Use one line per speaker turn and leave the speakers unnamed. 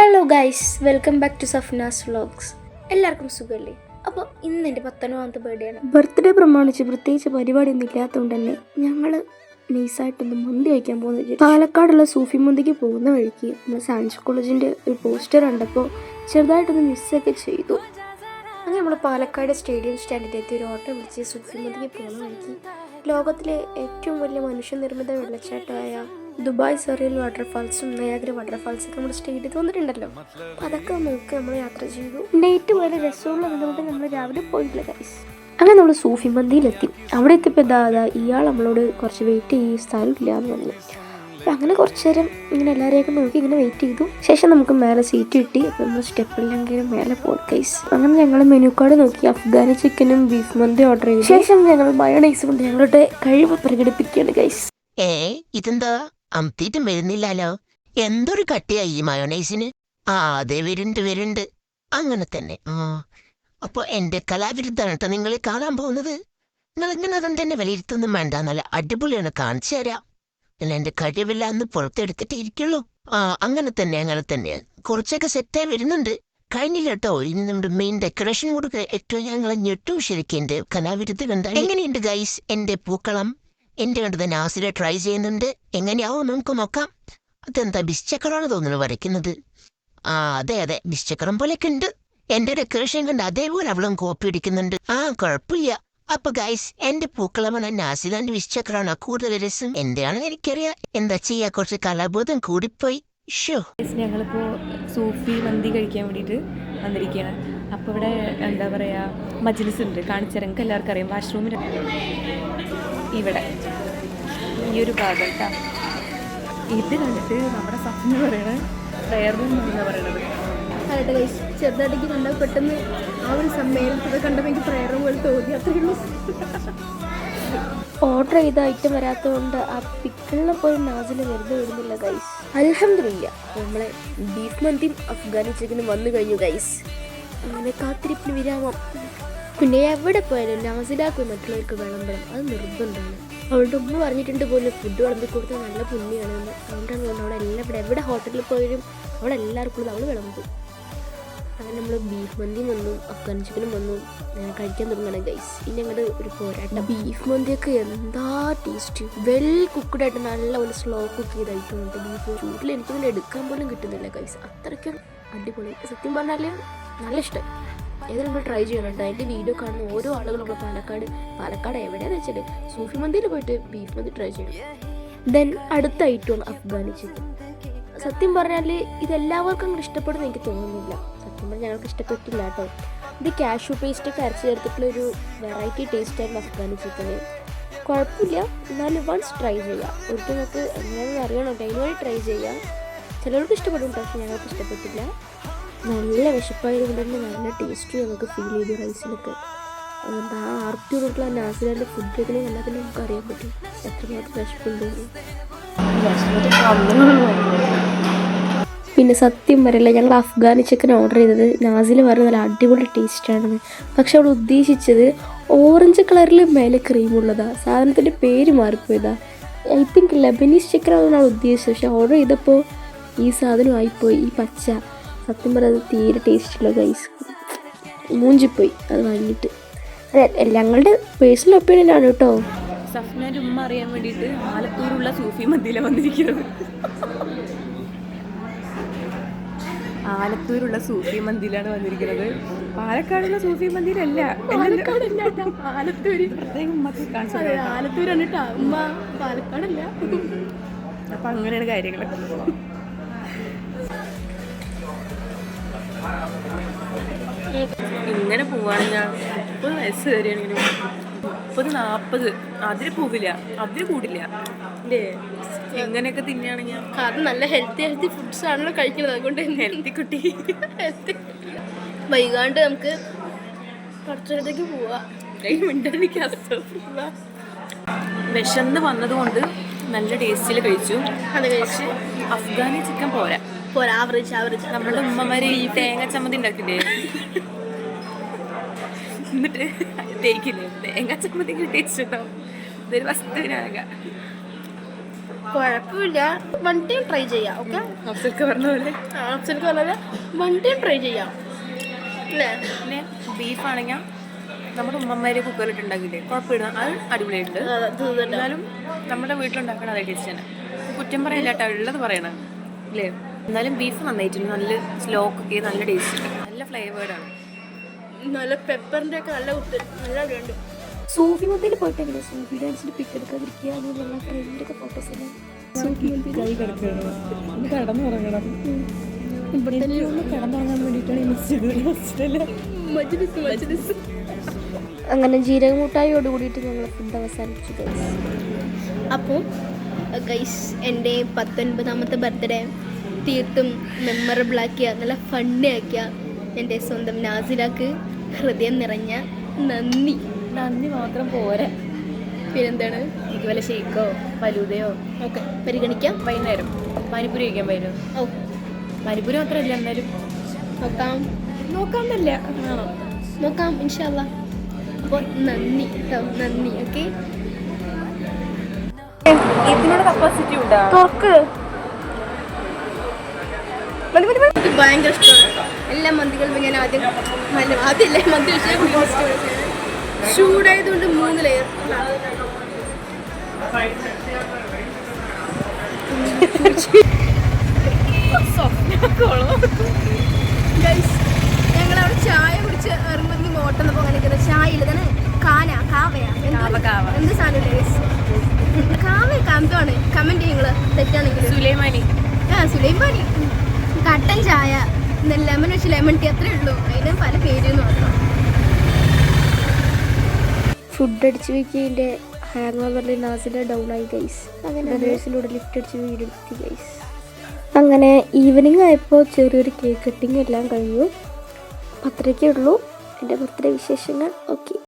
Hello guys, welcome back to Safna's vlogs. എല്ലാവർക്കും സുഖമല്ലേ? അപ്പോൾ ഇന്ന് എൻ്റെ 19ാമത്തെ ബർത്ത്ഡേ ആണ്. ബർത്ത്ഡേ പ്രമാണിച്ച് പ്രത്യേകിച്ച് പരിപാടിയൊന്നും ഇല്ലാത്തതുകൊണ്ട് തന്നെ ഞങ്ങൾ നൈസായിട്ടൊന്ന് മന്തി കഴിക്കാൻ പോകുന്നത്. പാലക്കാടുള്ള സൂഫി മന്തിക്ക് പോകുന്ന വഴിക്ക് നമ്മൾ സയൻസ് കോളേജിൻ്റെ ഒരു പോസ്റ്റർ കണ്ടപ്പോൾ ചെറുതായിട്ടൊന്ന് മിസ്സൊക്കെ ചെയ്തു. അങ്ങനെ നമ്മൾ പാലക്കാട് സ്റ്റേഡിയം സ്റ്റാൻഡിലെത്തി ഒരു ഓട്ടോ വിളിച്ച് സൂഫി മന്തിക്ക് പോകുന്ന വഴിക്ക് ലോകത്തിലെ ഏറ്റവും വലിയ മനുഷ്യനിർമ്മിത വെള്ളച്ചാട്ടമായ ദുബായ് സറിയൽ വാട്ടർഫാൾസും നയാഗ്ര വാട്ടർഫാൾസൊക്കെ നമ്മുടെ സ്റ്റേഡിയത്തിൽ വന്നിട്ടുണ്ടല്ലോ. അപ്പം അതൊക്കെ നോക്കി നമ്മൾ യാത്ര ചെയ്തു. നൈറ്റ് പോലെ രസമുള്ളതുകൊണ്ട് നമ്മൾ രാവിലെ പോയിട്ടില്ല ഗൈസ്. അങ്ങനെ നമ്മൾ സൂഫി മന്തിയിലെത്തി. അവിടെ എത്തിയപ്പോൾ ഇയാൾ നമ്മളോട് കുറച്ച് വെയിറ്റ് ചെയ്യും, സ്ഥലമില്ല എന്ന് പറഞ്ഞു. അപ്പം അങ്ങനെ കുറച്ച് നേരം ഇങ്ങനെ എല്ലാവരെയൊക്കെ നോക്കി ഇങ്ങനെ വെയിറ്റ് ചെയ്തു. ശേഷം നമുക്ക് മേലെ സീറ്റ് കിട്ടി. അപ്പം നമ്മൾ സ്റ്റെപ്പിലെങ്കിലും മേലെ പോകും ഗൈസ്. അങ്ങനെ ഞങ്ങൾ മെനു കാർഡ് നോക്കി അഫ്ഗാനി ചിക്കനും ബീഫ് മന്തി ഓർഡർ ചെയ്തു. ശേഷം ഞങ്ങൾ മയോണൈസ് കൊണ്ട് ഞങ്ങളുടെ കഴിവ് പ്രകടിപ്പിക്കുകയാണ് ഗൈസ്.
ഇതെന്താ അമ്പത്തിട്ടും വരുന്നില്ലല്ലോ, എന്തൊരു കട്ടിയായി ഈ മയോണൈസിന്. അതെ വരുന്നുണ്ട് അങ്ങനെ തന്നെ. അപ്പൊ എന്റെ കലാവിരുദ്ധാണ് കേട്ടോ നിങ്ങൾ കാണാൻ പോകുന്നത്. നിങ്ങൾ ഇങ്ങനെ അതുകൊണ്ട് തന്നെ വിലയിരുത്തൊന്നും വേണ്ട, നല്ല അടിപൊളിയാണ്, കാണിച്ചു തരാം. ഞാൻ എന്റെ കഴിവില്ല എന്ന് പുറത്തെടുത്തിട്ട് ഇരിക്കുള്ളൂ. അങ്ങനെ തന്നെ കുറച്ചൊക്കെ സെറ്റായി വരുന്നുണ്ട്. കഴിഞ്ഞില്ല കേട്ടോ, ഇനി നമ്മുടെ മെയിൻ ഡെക്കറേഷൻ കൂടെ ഏറ്റവും ഞങ്ങൾ ഞെട്ടു. ശരിക്കും എന്റെ കലാവിരുദ്ധ കണ്ട എങ്ങനെയുണ്ട് ഗൈസ് എന്റെ പൂക്കളം. എന്റെ കണ്ടത് നാസിലെ ട്രൈ ചെയ്യുന്നുണ്ട്, എങ്ങനെയാവും നമുക്ക് നോക്കാം. അതെന്താ ബിസ്ചക്കറാണ് തോന്നുന്നു വരയ്ക്കുന്നത്. അതെ ബിസ്ചക്കറം പോലെയൊക്കെ ഉണ്ട്. എന്റെ ഡെക്കറേഷൻ കണ്ട് അതേപോലെ അവളും കോപ്പി അടിക്കുന്നുണ്ട്. കുഴപ്പമില്ല. അപ്പൊ ഗൈസ് എന്റെ പൂക്കളമാണ് നാസിലാന്റെ ബിസ്ചക്കറാണ് കൂടുതൽ രസം. എന്റെയാണെന്ന് എനിക്കറിയാം, എന്താ ചെയ്യാ, കുറച്ച് കലാബോധം കൂടിപ്പോയി.
ഞങ്ങളിപ്പോ സൂഫി മന്തി കഴിക്കാൻ വേണ്ടിയിട്ട് വന്നിരിക്കുകയാണ്. അപ്പോൾ ഇവിടെ എന്താ പറയാ മജ്ലിസ് ഉണ്ട്, കാണിച്ചിറങ്ങി എല്ലാവർക്കും അറിയാം. വാഷ്റൂമിൽ ഇവിടെ ഈ ഒരു ഭാഗം കേട്ടോ. ഇത് കണ്ടിട്ട് നമ്മുടെ സഫ്ന പറയണ പ്രയർ റൂം എന്ന് പറയണത്
അതെ ഗൈസ്, ചെറുതായിട്ടേക്ക് കണ്ടാൽ പെട്ടെന്ന് ആ ഒരു സമ്മേളനത്തിൽ കണ്ടപ്പോൾ എനിക്ക് പ്രയർ റൂം പോലെ തോന്നി, അത്രയേ ഉള്ളൂ. ഓർഡർ ചെയ്ത ഐറ്റം വരാത്തതുകൊണ്ട് ആ പിക്കിളിനെ പോലും നാസിൽ വെറുതെ വരുന്നില്ല ഗൈസ്. അൽഹംദുലില്ലാ നമ്മളെ ബീഫ് മന്തിയും അഫ്ഗാനി ചിക്കനും വന്നു കഴിഞ്ഞു ഗൈസ്. അങ്ങനെ കാത്തിരിപ്പിന് വിരാമം. പിന്നെ എവിടെ പോയാലും നാസിലാക്കും മറ്റുള്ളവർക്ക് വിളമ്പണം, അത് നിർബന്ധമാണ്. അവളുടെ ഉമ്മ പറഞ്ഞിട്ടുണ്ട് പോലും ഫുഡ് വിളമ്പി കൊടുത്താൽ നല്ല പുണ്യമാണെന്ന്. അതുകൊണ്ടാണ് അവിടെ എവിടെ ഹോട്ടലിൽ പോയാലും അവിടെ എല്ലാവർക്കും അവൾ വിളമ്പും. അങ്ങനെ നമ്മൾ ബീഫ് മന്തിയും വന്നു, അഫ്ഗാൻ ചിക്കനും വന്നു, കഴിക്കാൻ തുടങ്ങണം ഗൈസ്. ഇനി അങ്ങോട്ട് ഒരു പോരാട്ടം. ബീഫ് മന്തിയൊക്കെ എന്താ ടേസ്റ്റ്, വെൽ കുക്ക്ഡ് ആയിട്ട് നല്ല പോലെ സ്ലോ കുക്ക് ചെയ്തായിട്ടുണ്ട്. ബീഫ് ചൂട്ടിൽ എനിക്കൊന്നും എടുക്കാൻ പോലും കിട്ടുന്നില്ല ഗൈസ്, അത്രയ്ക്കും അടിപൊളി. സത്യം പറഞ്ഞാൽ നല്ല ഇഷ്ടം. ഏതായാലും നമ്മൾ ട്രൈ ചെയ്യണം കേട്ടോ. അതിൻ്റെ വീഡിയോ കാണുന്ന ഓരോ ആളുകളും നമ്മൾ പാലക്കാട് എവിടെയാണെന്ന് വെച്ചാൽ സൂഫി മന്തിയിൽ പോയിട്ട് ബീഫ് മന്തി ട്രൈ ചെയ്യണം. ദെൻ അടുത്ത ഐറ്റമാണ് അഫ്ഗാനി ചിക്കൻ. സത്യം പറഞ്ഞാൽ ഇതെല്ലാവർക്കും അങ്ങനെ ഇഷ്ടപ്പെടുന്ന എനിക്ക് തോന്നുന്നില്ല. സത്യം പറഞ്ഞാൽ ഞങ്ങൾക്ക് ഇഷ്ടപ്പെട്ടില്ല കേട്ടോ. ഇത് കാഷ്യൂ പേസ്റ്റൊക്കെ അരച്ച് ചേർത്തിട്ടുള്ളൊരു വെറൈറ്റി ടേസ്റ്റായിരുന്നു അഫ്ഗാനി ചിക്കന്. കുഴപ്പമില്ല, എന്നാലും വൺസ് ട്രൈ ചെയ്യുക. ഒരിക്കൽ നിങ്ങൾക്ക് എങ്ങനെയാണെന്ന് അറിയണം, അതിന് വേണ്ടി ട്രൈ ചെയ്യുക. ചിലർക്ക് ഇഷ്ടപ്പെടും, പക്ഷേ ഞങ്ങൾക്ക് ഇഷ്ടപ്പെട്ടില്ല. നല്ല വിശപ്പായതുകൊണ്ട് തന്നെ നല്ല ടേസ്റ്റ് നമുക്ക് ഫീൽ ചെയ്തു റൈസിലൊക്കെ. അതുകൊണ്ട് ആ ആർത്തിയോടുള്ള നാസിലാൻ്റെ ഫുഡ് കഴിക്കണേ എല്ലാത്തിനും നമുക്ക് അറിയാൻ പറ്റും എത്രമാത്രം വിശപ്പുണ്ടെന്ന്. പിന്നെ സത്യം പറയില്ല, ഞങ്ങൾ അഫ്ഗാനി ചിക്കൻ ഓർഡർ ചെയ്തത് നാസിൽ പറഞ്ഞ നല്ല അടിപൊളി ടേസ്റ്റാണെന്ന്. പക്ഷെ അവൾ ഉദ്ദേശിച്ചത് ഓറഞ്ച് കളറിൽ മേലെ ക്രീമുള്ളതാണ്. സാധനത്തിൻ്റെ പേര് മാറിപ്പോയതാ. ഐ തിങ്ക് ലെബനീസ് ചിക്കനാണെന്ന് അവൾ ഉദ്ദേശിച്ചത്. പക്ഷെ ഓർഡർ ചെയ്തപ്പോൾ ഈ സാധനം ആയിപ്പോയി, ഈ പച്ച. സത്യം പറഞ്ഞത് തീരെ ടേസ്റ്റുള്ള ഗൈസ്, മൂഞ്ചിപ്പോയി അത് വാങ്ങിയിട്ട്. അതെ, ഞങ്ങളുടെ പേഴ്സണൽ ഒപ്പീനിയനാണ് കേട്ടോ.
സഫ്നാൻ്റെ ഉമ്മ അറിയാൻ വേണ്ടിയിട്ട് ആലത്തൂരുള്ള സൂഫി മന്തിയിലാണ് വന്നിരിക്കുന്നത്. ആലത്തൂരുള്ള സൂഫി മന്തിയിലാണ് വന്നിരിക്കുന്നത്, പാലക്കാടുള്ള സൂഫി മന്തിയിലല്ല. ആലത്തൂര് പ്രത്യേകം ഉമ്മക്ക് കാണിച്ചത്.
ആലത്തൂരാണ് കേട്ടോ, ഉമ്മ പാലക്കാടല്ല.
അപ്പം അങ്ങനെയാണ് കാര്യങ്ങൾ. ഇങ്ങനെ പോവാണെങ്കിൽ 30 വയസ്സ് വരെയാണെങ്കിലും 30-40 അതിൽ പോവില്ല, അതിൽ കൂടില്ല അല്ലേ? എങ്ങനെയൊക്കെ തിന്നുകയാണെങ്കിൽ
കാരണം നല്ല ഹെൽത്തി ഫുഡ്സ് ആണല്ലോ കഴിക്കുന്നത്. അതുകൊണ്ട്
ഹെൽത്തി കുട്ടി
വൈകാണ്ട് നമുക്ക് കുറച്ചിടത്തേക്ക് പോവാം.
വിശന്ന് വന്നതുകൊണ്ട് നല്ല ടേസ്റ്റിൽ കഴിച്ചു.
അത് കഴിച്ച്
അഫ്ഗാനി ചിക്കൻ പോരാ,
ആവറേജ്.
നമ്മുടെ ഉമ്മമാര് ഈ തേങ്ങ ചമ്മന്തി ഉണ്ടാക്കില്ലേ, എന്നിട്ട് തേക്കില്ലേ, തേങ്ങ ചമ്മന്തി ടേസ്റ്റ് ഉണ്ടാവും. ഇതൊരു വസ്തുവിനാക.
കുഴപ്പമില്ല, 1 ടൈം ട്രൈ ചെയ്യാം. ഓക്കെ,
അഫ്സൽക്ക് പറഞ്ഞ പോലെ
അഫ്സൽക്ക് പറഞ്ഞാൽ 1 ടൈം ട്രൈ ചെയ്യാം അല്ലേ.
പിന്നെ ബീഫാണെങ്കിൽ നമ്മുടെ ഉമ്മമാര് കുക്കറിലിട്ട് ഉണ്ടാക്കിയില്ലേ, കുഴപ്പമില്ല, അത് അടിപൊളിയായിട്ട്. എന്നാലും നമ്മുടെ വീട്ടിലുണ്ടാക്കണം അതേ ടേസ്റ്റ് തന്നെ. കുറ്റം പറയില്ല കേട്ടോ, ഉള്ളത് പറയണം അല്ലേ. എന്നാലും ബീഫ് നന്നായിട്ടുണ്ട്, നല്ല സ്ലോ കുക്ക് ചെയ്ത് നല്ല ടേസ്റ്റ് ഉണ്ട്, നല്ല ഫ്ലേവേർഡാണ്.
നല്ല പെപ്പറിൻ്റെ ഒക്കെ നല്ല കുത്ത്, നല്ല ഉണ്ട്. സൂഫി മന്തിയിൽ പോയിട്ടെങ്കിലും സൂഫി ഡാൻസിന് പിക്ക് എടുക്കാതിരിക്കുക, അതുപോലുള്ള ട്രെയിനിൻ്റെ ഒക്കെ ഫോട്ടോസ് എല്ലാം സൂഫി
കൈ കിടക്കണം, ഒന്ന് കിടന്നുറങ്ങണം. ഇവിടെ തന്നെ ഒന്ന് കിടന്നുറങ്ങാൻ വേണ്ടിയിട്ടാണ് മജ്‌ലിസ്.
അങ്ങനെ ജീരകമുട്ടായിയോട് കൂടിയിട്ട് ഞങ്ങൾ ഫുഡ് അവസാനിപ്പിച്ചു ഗൈസ്. അപ്പോൾ ഗൈസ്, എൻ്റെ 19ാമത്തെ ബർത്ത്ഡേ തീർത്തും മെമ്മറബിളാക്കിയ, നല്ല ഫണ്ണി ആക്കിയ എൻ്റെ സ്വന്തം നാസിലാക്ക് ഹൃദയം നിറഞ്ഞ നന്ദി.
നന്ദി മാത്രം പോരാ,
പിന്നെന്താണ്,
എനിക്ക് വല്ല ഷേക്കോ ഫലൂദയോ
ഓക്കെ പരിഗണിക്കാം.
വൈകുന്നേരം പാനിപ്പൂരി കഴിക്കാൻ പറ്റും.
ഓ,
പാനിപ്പൂരി മാത്രമല്ല, എന്നാലും
നോക്കാമെന്നല്ല, നോക്കാം ഇൻഷാ അല്ലാ. അപ്പോൾ നന്ദി കേട്ടോ, നന്ദി. ഓക്കെ,
ഇതിനോട് കപ്പാസിറ്റി ഉണ്ടോ?
തുറക്ക്. എനിക്ക് ഭയങ്കര ഇഷ്ടമാണ് എല്ലാ മന്തികളും. ഞാൻ ആദ്യമല്ലേ മന്തി ചൂടായതുകൊണ്ട് 3 ലെയർ. ഞങ്ങളവിടെ ചായ കുടിച്ച് ഇറങ്ങുമ്പോൾ മോട്ടെന്നപ്പോൾ അങ്ങനെ ചായ ഇല്ല, തന്നെ കാവയാ എന്ത് സാധനം കാന്താണ്. കമന്റ് ചെയ്യുന്നത് തെറ്റാണെങ്കിൽ.
സുലൈമാനി
സുലൈമാനി കട്ടൻ ചായ, ലെമൺ വെച്ച് ലെമൺ ടീ, അത്രേ ഉള്ളൂ. അതിന് പല പേരെന്ന് മാത്രം. ഫുഡ് അടിച്ച് വെക്കിൻ്റെ ഹാങ് ഓവറിൽ നാസിലെ ഡൗൺ ആയി ഗൈസ്. അങ്ങനെ ബ്രദേഴ്സിലൂടെ ലിഫ്റ്റ് അടിച്ച് വീടെടുത്തി ഗൈസ്. അങ്ങനെ ഈവനിങ് ആയപ്പോൾ ചെറിയൊരു കേക്ക് കട്ടിങ് എല്ലാം കഴിഞ്ഞു. അത്രയൊക്കെ ഉള്ളൂ എൻ്റെ ബർത്ത്ഡേ വിശേഷങ്ങൾ. ഓക്കെ.